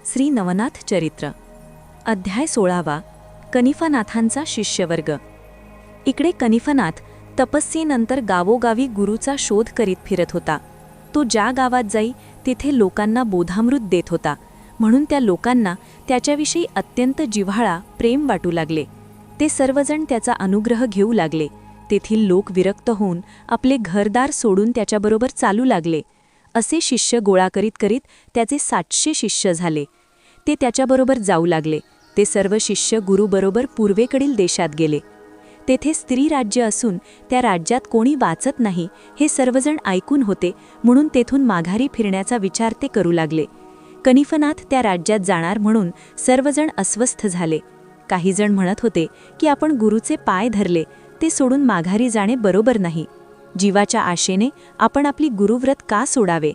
श्री नवनाथ चरित्र अध्याय 16 कनिफनाथांचा शिष्यवर्ग। इकडे कनिफनाथ तपस्येनंतर गावोगावी गुरूचा शोध करीत फिरत होता। तो ज्या गावात जाई तिथे लोकांना बोधामृत देत होता, म्हणून त्या लोकांना त्याच्याविषयी अत्यंत जिव्हाळा प्रेम वाटू लागले। ते सर्वजण त्याचा अनुग्रह घेऊ लागले। तेथील लोक विरक्त होऊन आपले घरदार सोडून त्याच्याबरोबर चालू लागले। असे शिष्य गोळा करीत करीत त्याचे 700 शिष्य झाले। ते त्याच्याबरोबर जाऊ लागले। ते सर्व शिष्य गुरुबरोबर पूर्वेकडील देशात गेले। तेथे स्त्री राज्य असून त्या राज्यात कोणी वाचत नाही हे सर्वजण ऐकून होते, म्हणून तेथून माघारी फिरण्याचा विचार ते करू लागले। कनिफनाथ त्या राज्यात जाणार म्हणून सर्वजण अस्वस्थ झाले। काही जण म्हणत होते की आपण गुरुचे पाय धरले, ते सोडून माघारी जाणे बरोबर नाही। जीवाच्या आशेने आपण आपली गुरुव्रत का सोडावे?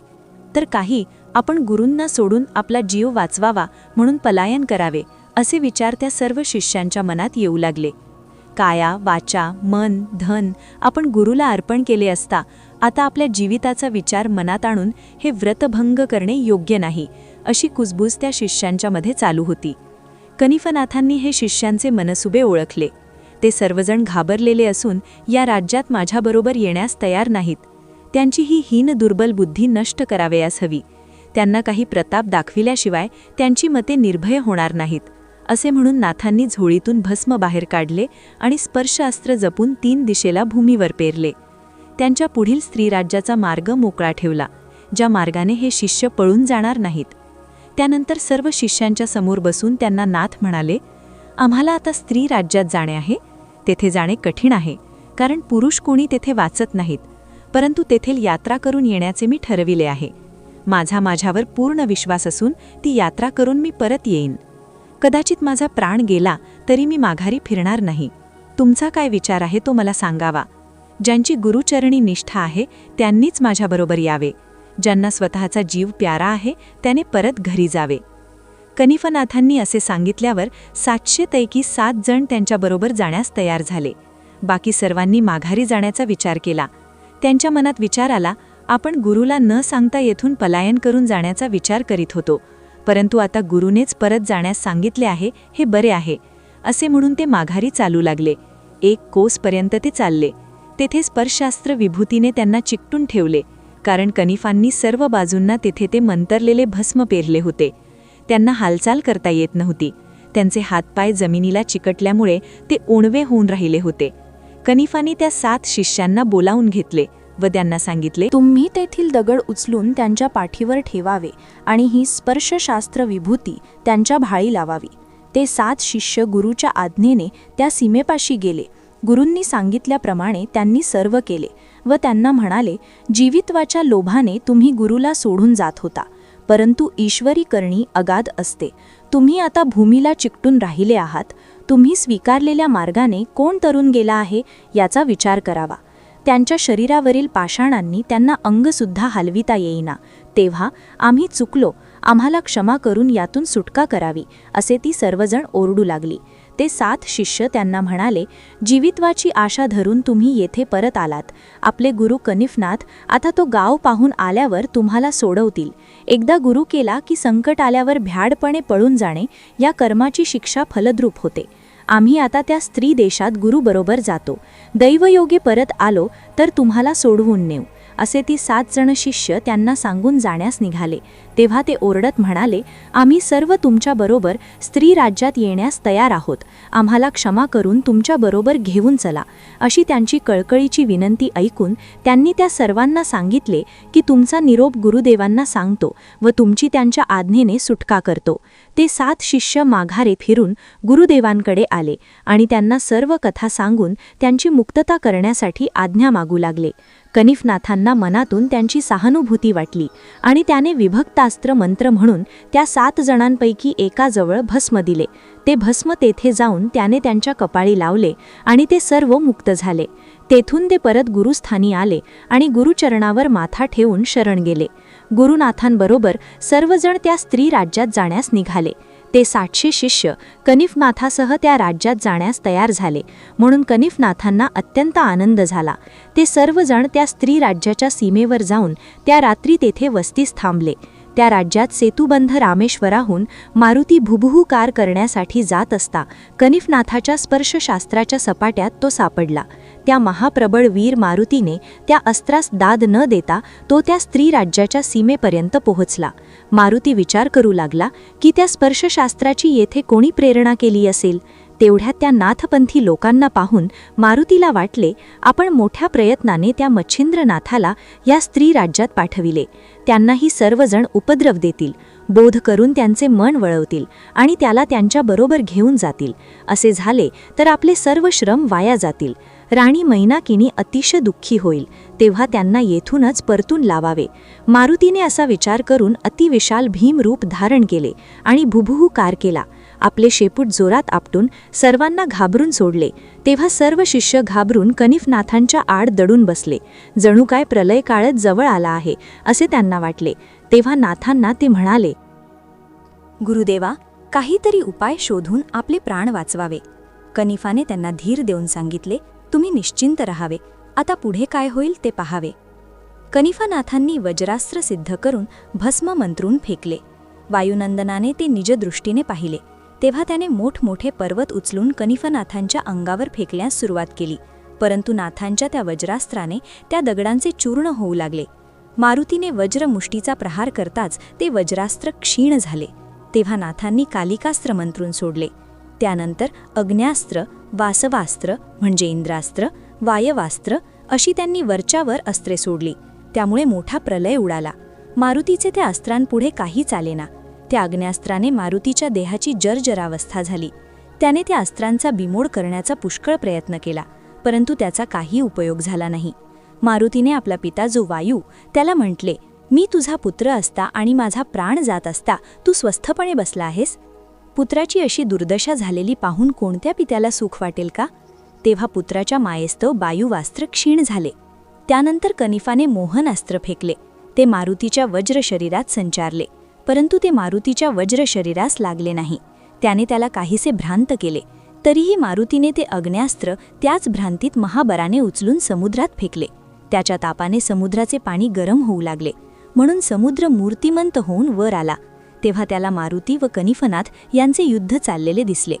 तर काही आपण गुरूंना सोडून आपला जीव वाचवावा म्हणून पलायन करावे, असे विचार त्या सर्व शिष्यांच्या मनात येऊ लागले। काया, वाचा, मन, धन आपण गुरुला अर्पण केले असता आता आपल्या जीविताचा विचार मनात आणून हे व्रतभंग करणे योग्य नाही, अशी कुजबूज त्या शिष्यांच्या मध्ये चालू होती। कनिफनाथांनी हे शिष्यांचे मनसुबे ओळखले। ते सर्वजण घाबरलेले असून या राज्यात माझ्याबरोबर येण्यास तयार नाहीत। त्यांची ही हीन दुर्बल बुद्धी नष्ट करावयास हवी। त्यांना काही प्रताप दाखविल्याशिवाय त्यांची मते निर्भय होणार नाहीत, असे म्हणून नाथांनी झोळीतून भस्म बाहेर काढले आणि स्पर्शास्त्र जपून 3 दिशेला भूमीवर पेरले। त्यांच्या पुढील स्त्रीराज्याचा मार्ग मोकळा ठेवला, ज्या मार्गाने हे शिष्य पळून जाणार नाहीत। त्यानंतर सर्व शिष्यांच्या समोर बसून त्यांना नाथ म्हणाले, आम्हाला आता स्त्री राज्यात जाणे आहे। तेथे जाणे कठीण आहे, कारण पुरुष कोणी तेथे वाचत नाहीत, परंतु तेथील यात्रा करून येण्याचे मी ठरविले आहे। माझ्यावर पूर्ण विश्वास असून ती यात्रा करून मी परत येईन। कदाचित माझा प्राण गेला तरी मी माघारी फिरणार नाही। तुमचा काय विचार आहे तो मला सांगावा। ज्यांची गुरुचरणी निष्ठा आहे त्यांनीच माझ्याबरोबर यावे। ज्यांना स्वतःचा जीव प्यारा आहे त्याने परत घरी जावे। कनिफनाथांनी असे सांगितल्यावर 700 पैकी 7 जण त्यांच्याबरोबर जाण्यास तयार झाले। बाकी सर्वांनी माघारी जाण्याचा विचार केला। त्यांच्या मनात विचार आला, आपण गुरुला न सांगता येथून पलायन करून जाण्याचा विचार करीत होतो, परंतु आता गुरुनेच परत जाण्यास सांगितले आहे, हे बरे आहे, असे म्हणून ते माघारी चालू लागले। 1 कोसपर्यंत ते चालले। तेथे स्पर्शास्त्र विभूतीने त्यांना चिकटून ठेवले, कारण कनिफांनी सर्व बाजूंना तेथे ते मंतरलेले भस्म पेरले होते। त्यांना हालचाल करता येत नव्हती। त्यांचे हातपाय जमिनीला चिकटल्यामुळे ते ओणवे होऊन राहिले होते। कनिफांनी त्या 7 शिष्यांना बोलावून घेतले व त्यांना सांगितले, तुम्ही तेथील दगड उचलून त्यांच्या पाठीवर ठेवावे आणि ही स्पर्शशास्त्र विभूती त्यांच्या भाळी लावावी। ते 7 शिष्य गुरुच्या आज्ञेने त्या सीमेपाशी गेले। गुरूंनी सांगितल्याप्रमाणे त्यांनी सर्व केले व त्यांना म्हणाले, जीवित्वाच्या लोभाने तुम्ही गुरुला सोडून जात होता, परंतु ईश्वरी करणी अगाध असते। तुम्ही आता भूमीला चिकटून राहिले आहात। तुम्ही स्वीकारलेल्या मार्गाने कोण तरुण गेला आहे याचा विचार करावा। त्यांच्या शरीरावरील पाषाणांनी त्यांना अंगसुद्धा हलविता येईना। तेव्हा आम्ही चुकलो, आम्हाला क्षमा करून यातून सुटका करावी, असे ती सर्वजण ओरडू लागली। ते 7 शिष्य त्यांना म्हणाले, जीवित्वाची आशा धरून तुम्ही येथे परत आलात। आपले गुरु कनिफनाथ आता तो गाव पाहून आल्यावर तुम्हाला सोडवतील। एकदा गुरु केला की संकट आल्यावर भ्याडपणे पळून जाणे या कर्माची शिक्षा फलद्रूप होते। आम्ही आता त्या स्त्री देशात गुरुबरोबर जातो। दैवयोगी परत आलो तर तुम्हाला सोडवून नेऊ, असे ती 7 जण शिष्य त्यांना सांगून जाण्यास निघाले। तेव्हा ते ओरडत म्हणाले, आम्ही सर्व तुमच्याबरोबर स्त्री राज्यात येण्यास तयार आहोत। आम्हाला क्षमा करून तुमच्याबरोबर घेऊन चला। अशी त्यांची कळकळीची विनंती ऐकून त्यांनी त्या सर्वांना सांगितले की तुमचा निरोप गुरुदेवांना सांगतो व तुमची त्यांच्या आज्ञेने सुटका करतो। ते 7 शिष्य माघारे फिरून गुरुदेवांकडे आले आणि त्यांना सर्व कथा सांगून त्यांची मुक्तता करण्यासाठी आज्ञा मागू लागले। कनिफनाथांना मनातून त्यांची सहानुभूती वाटली आणि त्याने विभक्तास्त्र मंत्र म्हणून त्या 7 जणांपैकी एकाजवळ भस्म दिले। ते भस्म तेथे जाऊन त्याने त्यांच्या कपाळी लावले आणि ते सर्व मुक्त झाले। तेथून ते परत गुरुस्थानी आले आणि गुरुचरणावर माथा ठेवून शरण गेले। गुरुनाथांबरोबर सर्वजण त्या स्त्री राज्यात जाण्यास निघाले। ते 700 शिष्य कनिफनाथासह त्या राज्यात जाण्यास तयार झाले, म्हणून कनिफनाथांना अत्यंत आनंद झाला। ते सर्वजण त्या स्त्री राज्याच्या सीमेवर जाऊन त्या रात्री तेथे वस्तीस थांबले। त्या राज्यात सेतुबंध रामेश्वराहून मारुती भुबुहुकार करण्यासाठी जात असता कनिफनाथाच्या स्पर्शशास्त्राच्या सपाट्यात तो सापडला. त्या महाप्रबळ वीर मारुतीने त्या अस्त्रास दाद न देता तो त्या स्त्री राज्याच्या सीमेपर्यंत पोहोचला. मारुती विचार करू लागला की त्या स्पर्शशास्त्राची येथे कोणी प्रेरणा केली असेल. तेवढ्यात त्या नाथपंथी लोकांना पाहून मारुतीला वाटले, आपण मोठ्या प्रयत्नाने त्या मच्छिंद्रनाथाला या स्त्री राज्यात पाठविले. त्यांनाही सर्वजण उपद्रव देतील, बोध करून त्यांचे मन वळवतील आणि त्याला त्यांच्याबरोबर घेऊन जातील. असे झाले तर आपले सर्व श्रम वाया जातील. राणी मैनाकिनी अतिशय दुःखी होईल, तेव्हा त्यांना येथूनच परतून लावावे. मारुतीने असा विचार करून अतिविशाल भीमरूप धारण केले आणि भुबुहुकार केला. आपले शेपूट जोरात आपटून सर्वांना घाबरून सोडले. तेव्हा सर्व शिष्य घाबरून कनिफनाथांच्या आड दडून बसले. जणू काय प्रलय काळच जवळ आला आहे असे त्यांना वाटले. तेव्हा नाथांना ते म्हणाले, गुरुदेवा, काहीतरी उपाय शोधून आपले प्राण वाचवावे. कनिफाने त्यांना धीर देऊन सांगितले, तुम्ही निश्चिंत राहावे, आता पुढे काय होईल ते पाहावे. कनिफानाथांनी वज्रास्त्र सिद्ध करून भस्म मंत्रून फेकले. वायुनंदनाने ते निजदृष्टीने पाहिले. तेव्हा त्याने मोठमोठे पर्वत उचलून कनिफनाथांच्या अंगावर फेकण्यास सुरुवात केली. परंतु नाथांच्या त्या वज्रास्त्राने त्या दगडांचे चूर्ण होऊ लागले. मारुतीने वज्रमुष्टीचा प्रहार करताच ते वज्रास्त्र क्षीण झाले. तेव्हा नाथांनी कालिकास्त्र मंत्रून सोडले. त्यानंतर अग्न्यास्त्र, वासवास्त्र म्हणजे इंद्रास्त्र, वायवास्त्र अशी त्यांनी वरच्यावर अस्त्रे सोडली. त्यामुळे मोठा प्रलय उडाला. मारुतीचे त्या अस्त्रांपुढे काही चालेना. त्या अग्न्यास्त्राने मारुतीच्या देहाची जर्जरावस्था झाली. त्याने त्या अस्त्रांचा बिमोड करण्याचा पुष्कळ प्रयत्न केला, परंतु त्याचा काही उपयोग झाला नाही. मारुतीने आपला पिता जो वायू त्याला म्हटले, मी तुझा पुत्र असता आणि माझा प्राण जात असता तू स्वस्थपणे बसला आहेस. पुत्राची अशी दुर्दशा झालेली पाहून कोणत्या पित्याला सुख वाटेल का. तेव्हा पुत्राच्या मायेस्तव वायुवास्त्र क्षीण झाले. त्यानंतर कनिफाने मोहनास्त्र फेकले. ते मारुतीच्या वज्र शरीरात संचारले, परंतु ते मारुतीच्या वज्र शरीरास लागले नाही. त्याने त्याला काहीसे भ्रांत केले. तरीही मारुतीने ते अग्न्यास्त्र त्याच भ्रांतीत महाबराने उचलून समुद्रात फेकले. त्याच्या तापाने समुद्राचे पाणी गरम होऊ लागले, म्हणून समुद्र मूर्तिमंत होऊन वर आला. तेव्हा त्याला मारुती व कनिफनाथ यांचे युद्ध चाललेले दिसले.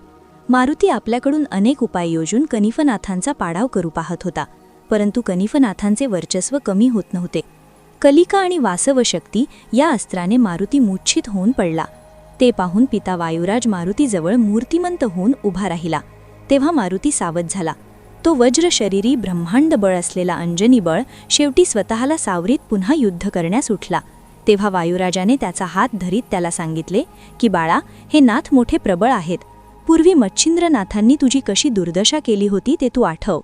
मारुती आपल्याकडून अनेक उपाय योजून कनिफनाथांचा पाडाव करू पाहत होता, परंतु कनिफनाथांचे वर्चस्व कमी होत नव्हते. कलिका आणि वासव शक्ती या अस्त्राने मारुती मूर्छित होऊन पडला. ते पाहून पिता वायुराज मारुतीजवळ मूर्तिमंत होऊन उभा राहिला. तेव्हा मारुती सावध झाला. तो वज्र शरीरी ब्रह्मांड बळ असलेला अंजनी बळ शेवटी स्वतःला सावरीत पुन्हा युद्ध करण्यास उठला. तेव्हा वायुराजाने त्याचा हात धरीत त्याला सांगितले की बाळा, हे नाथ मोठे प्रबळ आहेत. पूर्वी मच्छिंद्रनाथांनी तुझी कशी दुर्दशा केली होती ते तू आठव.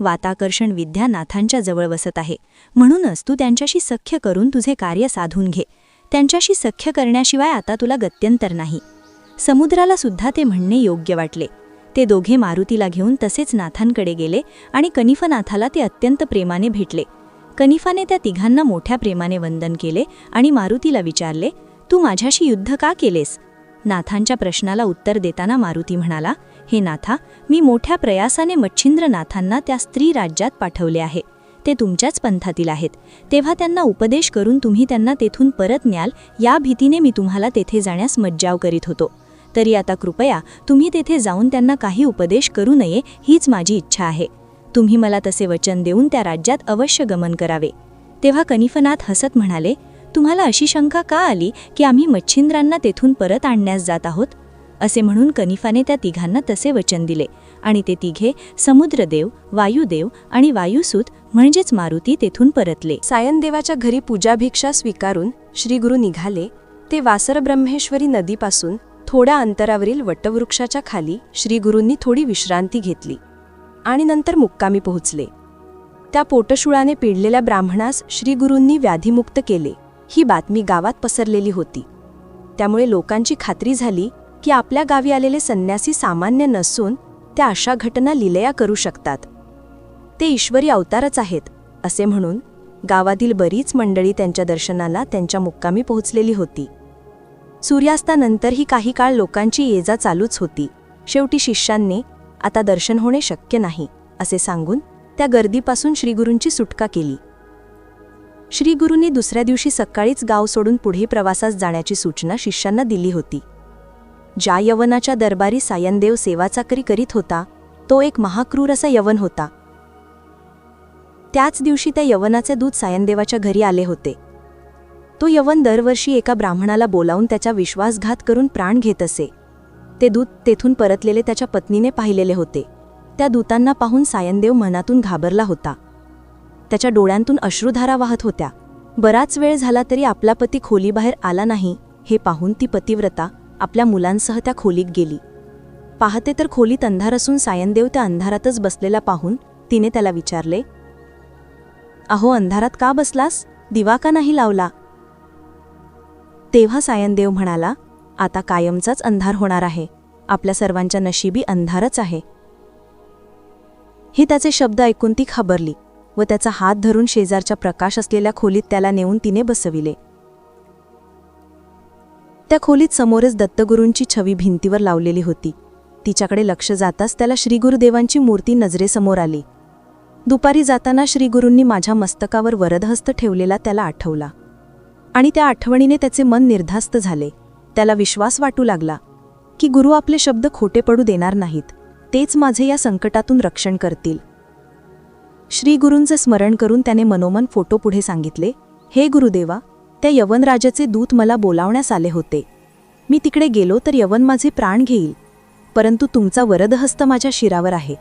वाताकर्षण विद्या नाथांच्या जवळ वसत आहे, म्हणूनच तू त्यांच्याशी सख्य करून तुझे कार्य साधून घे. त्यांच्याशी सख्य करण्याशिवाय आता तुला गत्यंतर नाही. समुद्राला सुद्धा ते म्हणणे योग्य वाटले. ते दोघे मारुतीला घेऊन तसेच नाथांकडे गेले आणि कनिफनाथाला ते अत्यंत प्रेमाने भेटले. कनिफाने त्या तिघांना मोठ्या प्रेमाने वंदन केले आणि मारुतीला विचारले, तू माझ्याशी युद्ध का केलेस. नाथांच्या प्रश्नाला उत्तर देताना मारुती म्हणाला, हे नाथा, मी मोठ्या प्रयासाने मच्छिंद्रनाथांना त्या स्त्री राज्यात पाठवले आहे. ते तुमच्याच पंथातील आहेत. तेव्हा त्यांना उपदेश करून तुम्ही त्यांना तेथून परत न्याल या भीतीने मी तुम्हाला तेथे जाण्यास मज्जाव करीत होतो. तरी आता कृपया तुम्ही तेथे जाऊन त्यांना काही उपदेश करू नये हीच माझी इच्छा आहे. तुम्ही मला तसे वचन देऊन त्या राज्यात अवश्य गमन करावे. तेव्हा कनिफनाथ हसत म्हणाले, तुम्हाला अशी शंका का आली की आम्ही मच्छिंद्रांना तेथून परत आणण्यास जात आहोत. असे म्हणून कनिफाने त्या तिघांना तसे वचन दिले आणि ते तिघे समुद्रदेव, वायुदेव आणि वायुसूत म्हणजेच मारुती तेथून परतले. सायनदेवाच्या घरी पूजाभिक्षा स्वीकारून श्रीगुरु निघाले. ते वासरब्रह्मेश्वरी नदीपासून थोड्या अंतरावरील वटवृक्षाच्या खाली श्रीगुरूंनी थोडी विश्रांती घेतली आणि नंतर मुक्कामी पोहोचले. त्या पोटशुळाने पिडलेल्या ब्राह्मणास श्रीगुरूंनी व्याधीमुक्त केले ही बातमी गावात पसरलेली होती. त्यामुळे लोकांची खात्री झाली की आपल्या गावी आलेले संन्यासी सामान्य नसून त्या अशा घटना लीलया करू शकतात. ते ईश्वरी अवतारच आहेत असे म्हणून गावातील बरीच मंडळी त्यांच्या दर्शनाला त्यांच्या मुक्कामी पोहोचलेली होती. सूर्यास्तानंतरही काही काळ लोकांची ये-जा चालूच होती. शेवटी शिष्यांनी आता दर्शन होणे शक्य नाही असे सांगून त्या गर्दीपासून श्रीगुरूंची सुटका केली. श्रीगुरूंनी दुसऱ्या दिवशी सकाळीच गाव सोडून पुढे प्रवासास जाण्याची सूचना शिष्यांना दिली होती. ज्या यवनाच्या दरबारी सायनदेव सेवाचाकरी करीत होता तो एक महाक्रूर असा यवन होता. त्याच दिवशी त्या यवनाचे दूत सायनदेवाच्या घरी आले होते. तो यवन दरवर्षी एका ब्राह्मणाला बोलावून त्याचा विश्वासघात करून प्राण घेत असे. ते दूत तेथून परतलेले त्याच्या पत्नीने पाहिलेले होते. त्या दूतांना पाहून सायनदेव मनातून घाबरला होता. त्याच्या डोळ्यांतून अश्रुधारा वाहत होत्या. बराच वेळ झाला तरी आपला पती खोलीबाहेर आला नाही हे पाहून ती पतिव्रता आपल्या मुलांसह त्या खोलीत गेली. पाहते तर खोलीत अंधार असून सायनदेव त्या अंधारातच बसलेला पाहून तिने त्याला विचारले, अहो अंधारात का बसलास? दिवा का नाही लावला? तेव्हा सायनदेव म्हणाला, आता कायमचाच अंधार होणार आहे. आपल्या सर्वांच्या नशिबी अंधारच आहे. हे त्याचे शब्द ऐकून ती घाबरली व त्याचा हात धरून शेजारच्या प्रकाश असलेल्या खोलीत त्याला नेऊन तिने बसविले. त्या खोलीत समोरच दत्तगुरूंची छवी भिंतीवर लावलेली होती. तिच्याकडे लक्ष जाताच त्याला श्रीगुरुदेवांची मूर्ती नजरेसमोर आली. दुपारी जाताना श्रीगुरूंनी माझ्या मस्तकावर वरदहस्त ठेवलेला त्याला आठवला आणि त्या आठवणीने त्याचे मन निर्धास्त झाले. त्याला विश्वास वाटू लागला की गुरु आपले शब्द खोटे पडू देणार नाहीत. तेच माझे या संकटातून रक्षण करतील. श्रीगुरूंचे स्मरण करून त्याने मनोमन फोटो पुढे सांगितले, हे गुरुदेवा, त्या यवन राजाचे दूत मला बोलावण्यास आले होते. मी तिकडे गेलो तर यवन माझे प्राण घेईल, परंतु तुमचा वरदहस्त माझ्या शिरावर आहे.